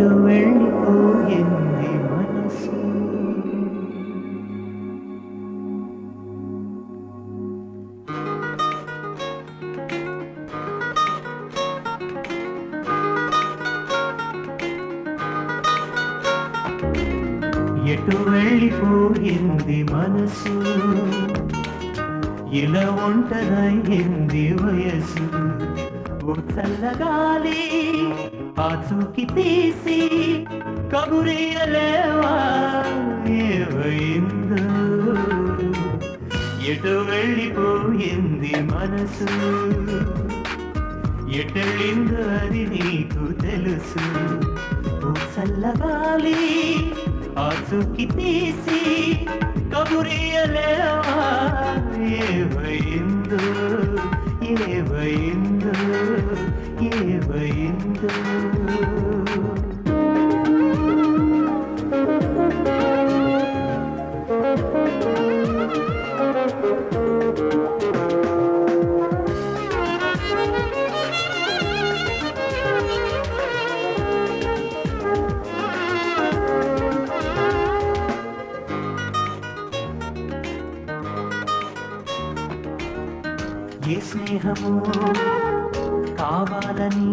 ఎటు వెళ్ళిపోయింది మనసు. ఎటు వెళ్ళిపోయింది మనసు, ఇలా ఒంటరయింది వయసు. ఓ చల్లగాలి ఆచూకి తీసి కబురియలేవా ఏమైందో. ఎటు వెళ్ళిపోయింది మనసు, ఎటెళ్ళిందో అది నీకు తెలుసు. ఓ చల్లగాలి ఆచూకి తీసి కబురియలేవా ఏమైందో ఏమైందో ఏమైందో. ఏ స్నేహము కావాలని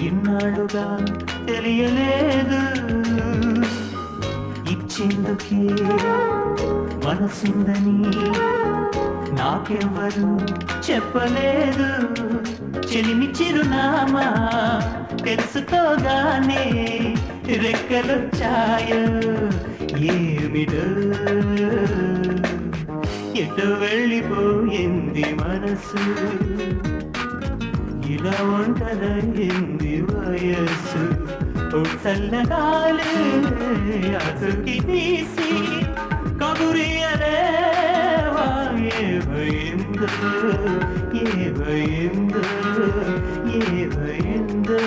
ఇన్నాళ్ళుగా తెలియలేదు. ఇచ్చేందుకే మనసుందని నాకెవ్వరు చెప్పలేదు. చెలిమి చిరునామా తెలుసుకోగానే రెక్కలొచ్చాయో ఏమిటో. ఎటు వెళ్ళిపోయింది మనసు, ఇలా ఒంటరయింది వయస్సు. ఓ చల్లగాలి అతుకి తీసి కబురియలేవా ఏమైందో ఏమైందో ఏమైందో.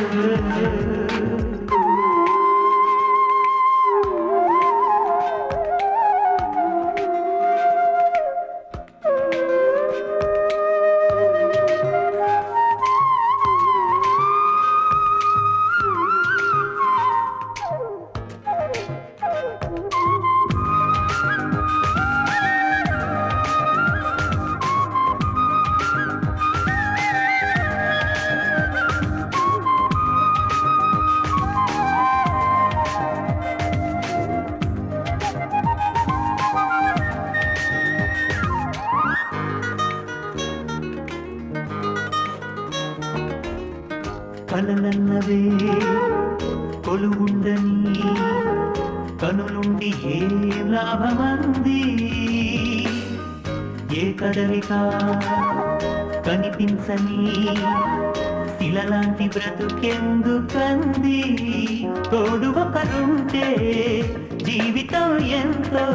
కలలన్నవే కొలువుండని కనులుండి ఏ లాభమంది. ఏ కదలిక కనిపించని శిలలాంటి బ్రతుకెందుకంది. తోడు ఒకరుంటే జీవితం ఎంతో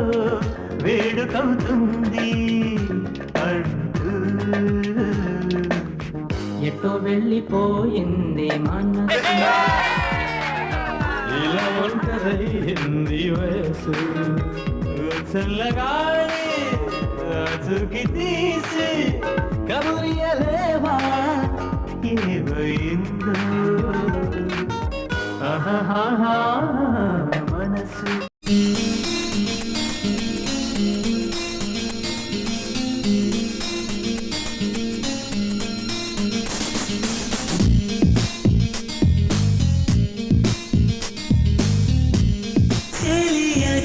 వేడుకవుతుంది అంటూ. ఎటో వెళ్ళిపోయింది మనసు, ఇలా ఒంటరయింది వయసు. చల్లగాలి ఆచూకి తీసి కబురియలేవా ఏమైందో. ఆహాహా మనసు.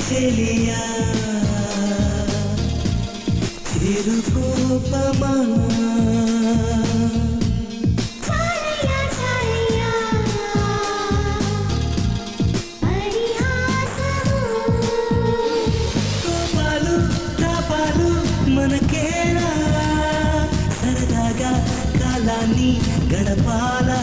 చెలియా తిరుకోపమా కోపాలు తాపాలు మనకేలా, సరదాగా కాలాన్ని గడపాలా.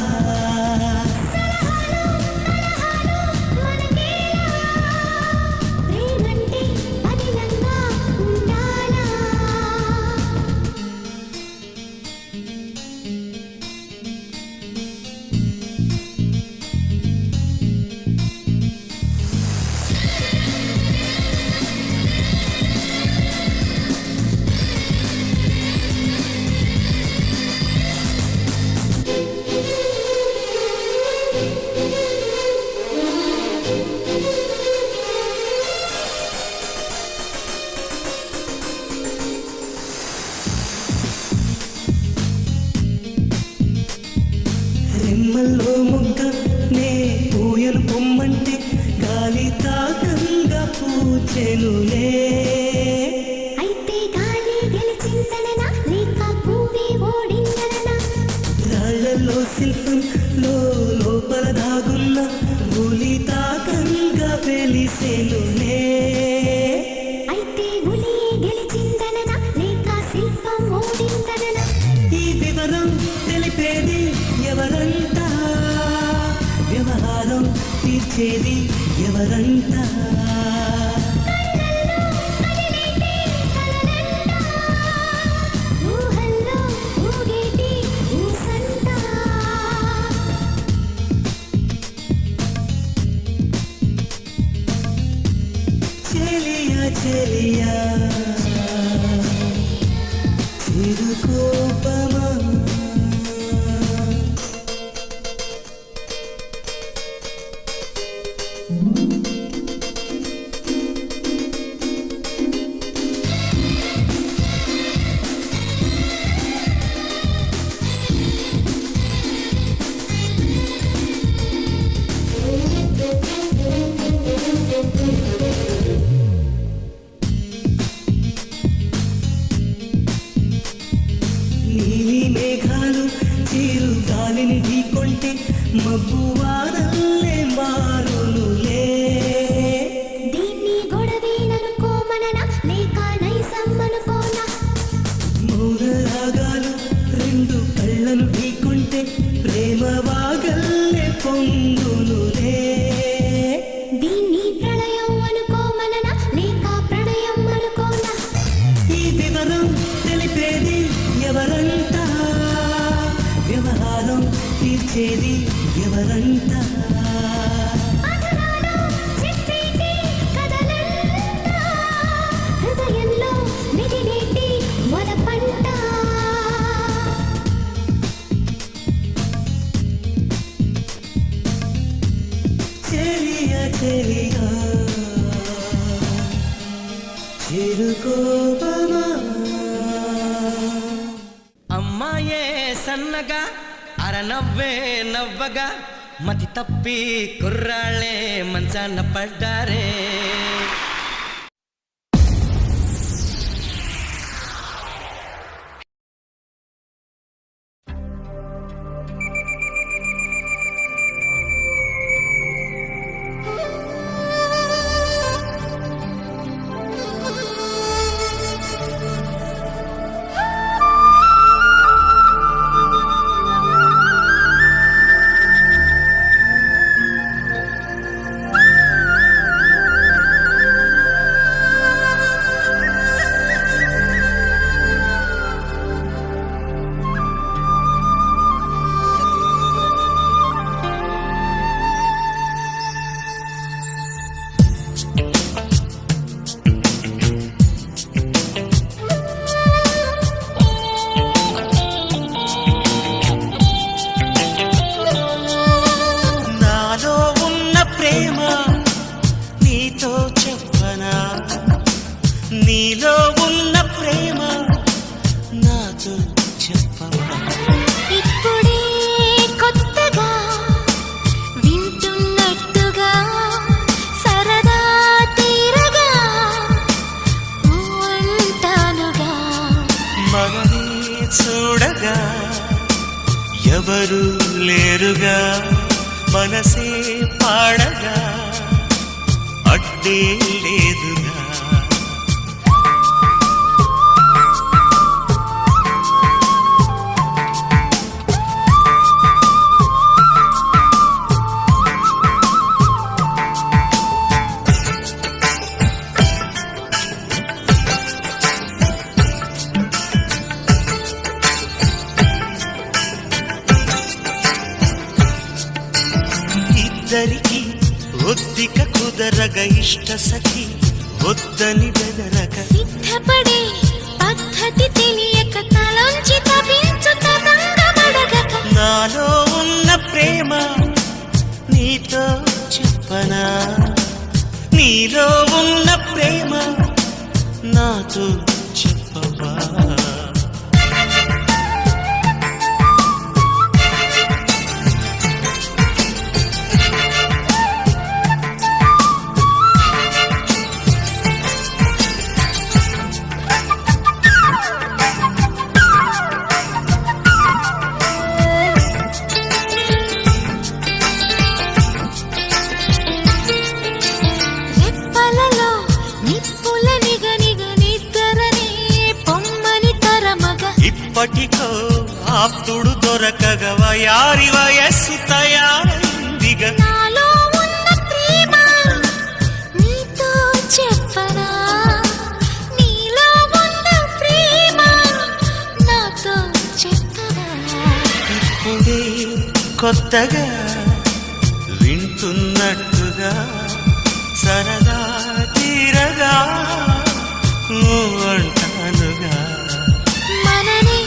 మొగ్గ నే పూయలు పొమ్మంటే గాలి తాకంగా పూచెనులే. అయితే గాలి గెలిచిందననా లేక పువ్వే ఓడిందననా? రాళ్ళల్లో శిల్పం లోపల దాగున్న ఉలి తాకంగా వెలిసెనులే. అయితే ఉలియే గెలిచిందననా లేక శిల్పం ఓడిందననా? ఈ వివరం తెలిపేది ఎవరంట, వ్యవహారం తీర్చేది ఎవరంట. ఊహల్లో ఊగేటి ఊసంట. చెలియా చెలియా చిరుకోపమా నీలి మేఘాలు చిరు గాలిని ఢీకొంటే మబ్బు వానల్లే మారునులే. దీన్ని గొడవేననుకోమననా లేక నైసమ్మనుకోనా? మౌన రాగాలు రెండు కళ్ళను ఢీకొంటే ప్రేమ వాగల్లే పొంగునులే. దీన్ని ప్రళయం అనుకోమననా లేక ప్రణయం అనుకోనా? ఈ వివరం తెలిపేది ఎవరంట, వ్యవహారం తీర్చేది ఎవరంట. అదనాలో చెప్పేటి కథలంట, హృదయంలో మెదిలేటి వలపంట. చెలియా చెలియా చిరుకోపమా. అమ్మాయే సన్నగా అరనవ్వే నవ్వగా మతి తప్పి కుర్రాళ్ళే మంచాన పడ్డారే. నాలో ఉన్న ప్రేమ నీతో చెప్పనా, నీలో ఉన్న ప్రేమ నాతో చెప్పవా. ఇప్పుడే కొత్తగా వింటున్నట్టుగా సరదా తీరగా అంటానుగా. మనని చూడగా ఎవరు లేరుగా, మనసే పాడగా అడ్డే లేదుగా. ఇద్దరికి ఒద్దిక కుదరగ ఇష్ట సఖి వద్దని బెదరగ. సిద్ధపడే పద్ధతి తెలియక తలంచి తపించు తతంగమడగక. నాలో ఉన్న ప్రేమ నీతో చెప్పనా, నీలో ఉన్న ప్రేమ నాతో చెప్పవా. ఆప్తుడు దొరకగ వయారి వయస్సు తయారైందిగా నాలో ఉన్న ప్రేమ నీతో చెప్పనా నీలో ఉన్న ప్రేమ నాతో చెప్పనా ఇప్పుడే కొత్తగా వింటున్నట్టుగా సరదా తీరగా అంటానుగా మననే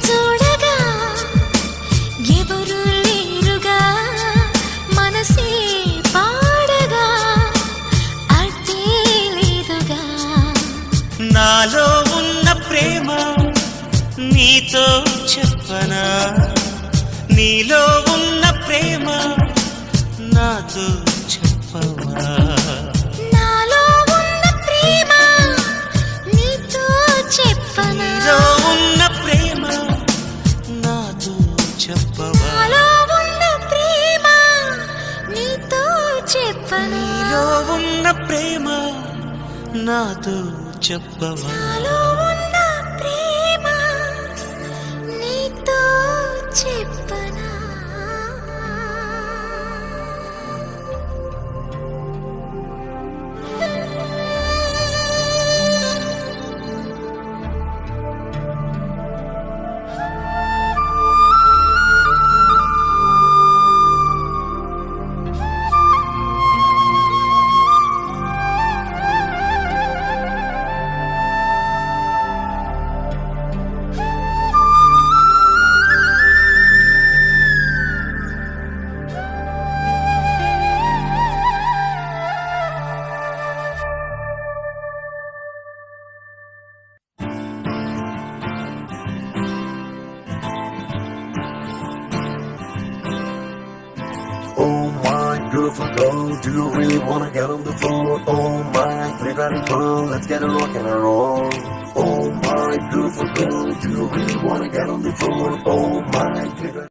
చూడగా ఎవరు లేరుగా మనసే పాడగా అర్థే లేదుగా నాలో ఉన్న ప్రేమ నీతో చెప్పనా నీలో ఉన్న ప్రేమ నాతో చెప్పవా నాలో ఉన్న ప్రేమ నీతో చెప్పనా నీలో ఉన్న ప్రేమ నాతో చెప్పవా నాలో ఉన్న ప్రేమ నీతో చెప్పనా నీలో ఉన్న ప్రేమ నాతో చెప్పవా నాలో ఉన్న ప్రేమ నీతో చెప్పనా Oh my beautiful girl, do you really wanna get on the floor? Oh my pretty girl, let's get a rock and a roll. Oh my beautiful girl, do you really wanna get on the floor? Oh my pretty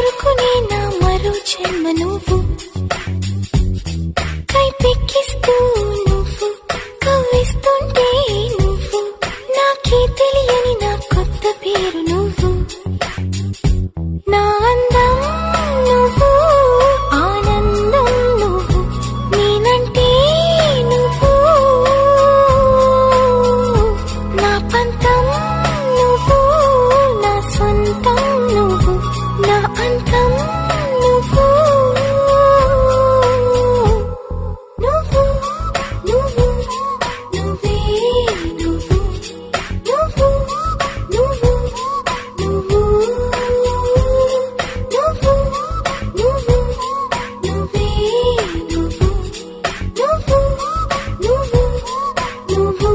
కోరుకునే నా మరో జన్మ నువ్వు కైపెక్కిస్తూ నువ్వు కవ్విస్తుంటే నువ్వు నాకే తెలియని నా కొత్త పేరు నువ్వు నా అందం నువ్వు ఆనందం నువ్వు నేనంటే నువ్వు నా పంతం నువ్వు నా సొంతం నువ్వు నా అంతం నువ్వు నువ్వు నువ్వు నువ్వే నువ్వు నువ్వు నువ్వు నువ్వు నువ్వు నువ్వు నువ్వే నువ్వు నువ్వు నువ్వు నువ్వు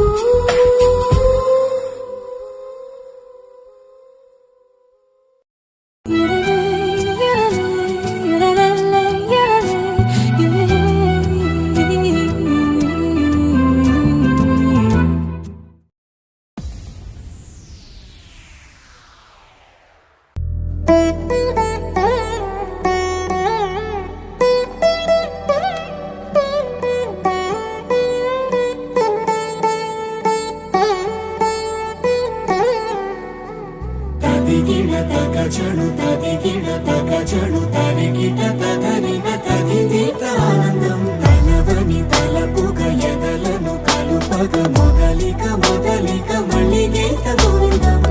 తదిగిడ తగజడు తదిగిడ తగజడు తరిగిట తదరిన తదిదీత ఆనందం తలవని తలపుగ ఎదలను కలుపగ మొదలిక మొదలిక మళ్ళీ గీత గోవిందం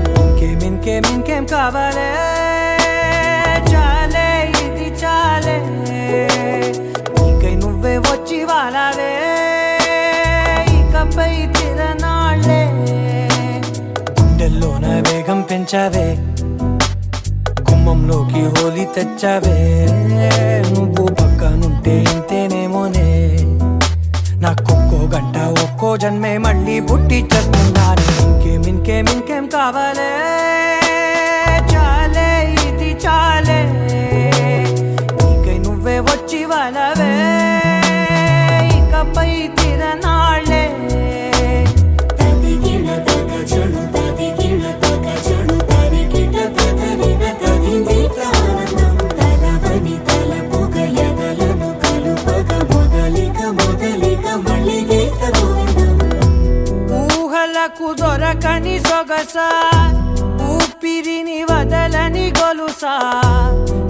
ఇంకేం కావాలే చాలే ఇది చాలే నీకై నువ్వే వచ్చి వాలావే ఇకపై తిరనాళ్ళే గుండెల్లోన వేగం పెంచావే గుమ్మంలోకి హోలీ తెచ్చావే నువ్వు పక్కనుంటే ఇంతేనేమోనే నాకొక్కో గంట ఒక్కో జన్మే మళ్ళీ పుట్టి చేస్తున్నాను ఇంకేం కావాలే చాలే ఇది చాలే నీకై నువ్వే వచ్చి వాళ్ళవే ఇకపై తిరనాళ్ళే తదిగిడ తగజడు తదిగిడ తగజడు తరిగిట తదరిన తదిదీత ఆనందం తలవని తలపుగ ఎదలను కలుపగ మొదలిక మొదలిక మళ్ళీ గీత గోవిందం ఊహలకు దొరకని సొగసా ఊపిరిని వదలని గొలుసా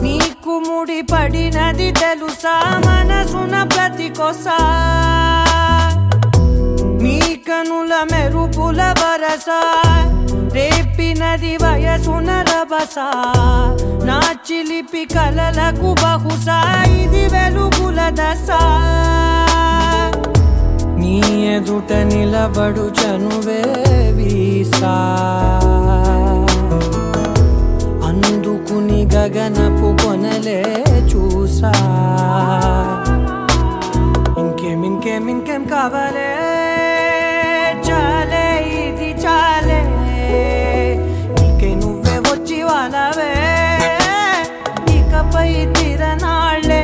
నీకు ముడి పడినది తెలుసా మనసున ప్రతి కొసా నీ కనుల మెరుపుల వరస రేపినది వయసున రభస నా చిలిపి కలలకు బహుశా ఇది వెలుగుల దశ నీ ఎదుట నిలబడు చనువే వీసా అందుకుని గగనపు కొనలే చూసా ఇంకేం కావాలే చాలే ఇది చాలే నీకై నువ్వే వచ్చి వాళ్ళవే ఇకపై తిరనాళ్ళే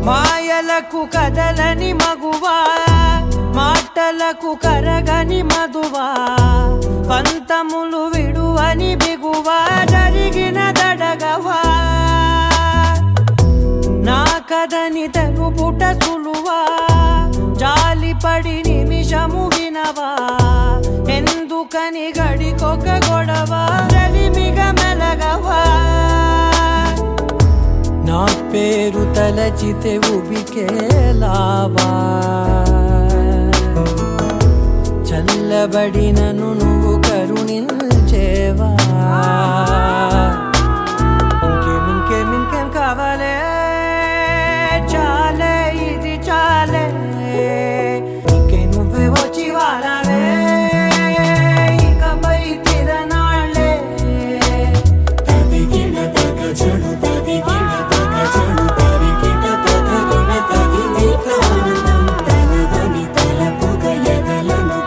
మాయలకు కదలని మగువా మాటలకు కరగని మధువా పంతములు విడువని బిగువా జరిగిన దడగవా నా కథని తెలుపుట సులువా జాలిపడి నిమిషము వినవా ఎందుకని గడికొక గొడవ రలిమిగ మెలగవా నా పేరు తలచితే ఉబికేలావా చల్లబడినను నువ్వు కరుణించేవా ఇంకేం కావాలే చాలే ఇది చాలే నీకై నువ్వే వచ్చి వాళ్ళవే ఇకపై తిరనాళ్ళే తదిగిడ తగజడు తదిగిడ తగజడు తరిగిట తదరిన తదిదీత ఆనందం తలవని తలపుగ ఎదలను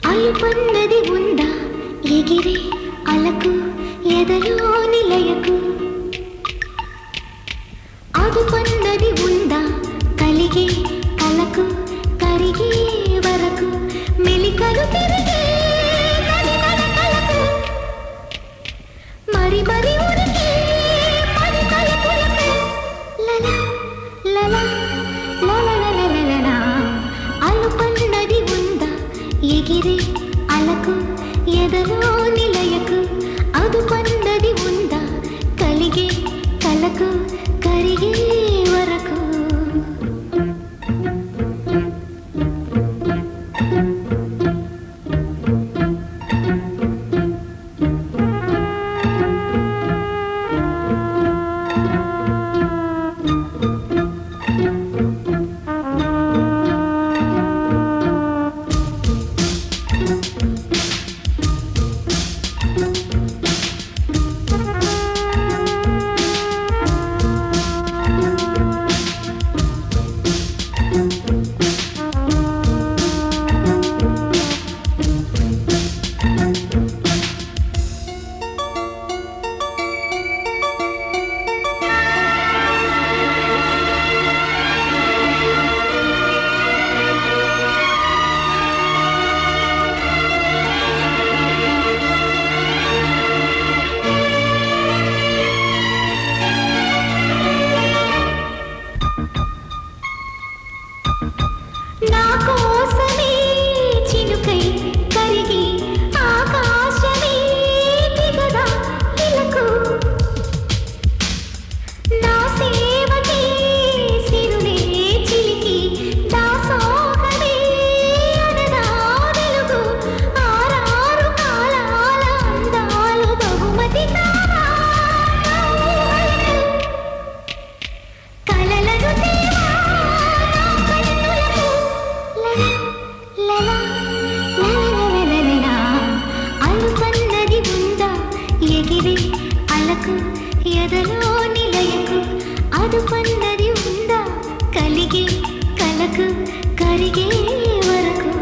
అలుపన్నది ఉందా ఎగిరే అలకు ఎదలో నిలయకు అదుపన్నది ఉందా కలిగే కలకు కరిగే వరకు మెలికలు తిరిగే కలకు మరి మరి ఉరికి మరి కలుపులకు లలా లలా లలా అలుపన్నది ఉందా ఎగిరే అలకు ఎదలో నిలయకు అదుపన్నది ఉందా కలిగే కలకు కరిగే వరకు ఎదలో నిలయకు అదుపన్నది ఉందా కలిగే కలకు కరిగే వరకు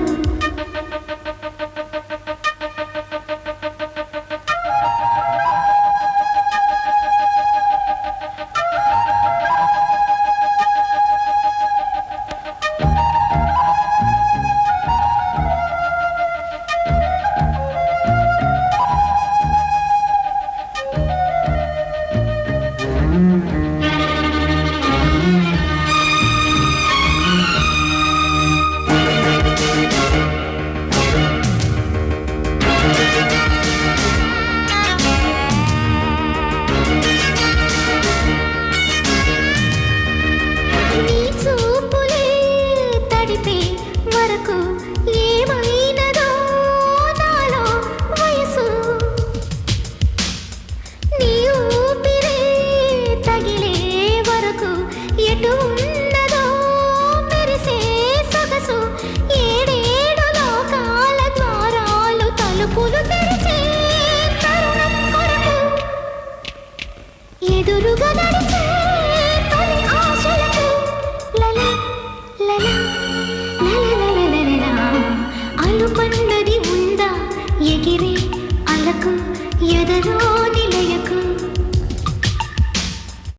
ఎదురుగా నడిచే తొలి ఆశలకు లలా లలా లలా అలుపన్నది ఉందా ఎగిరే అలకు ఎదలో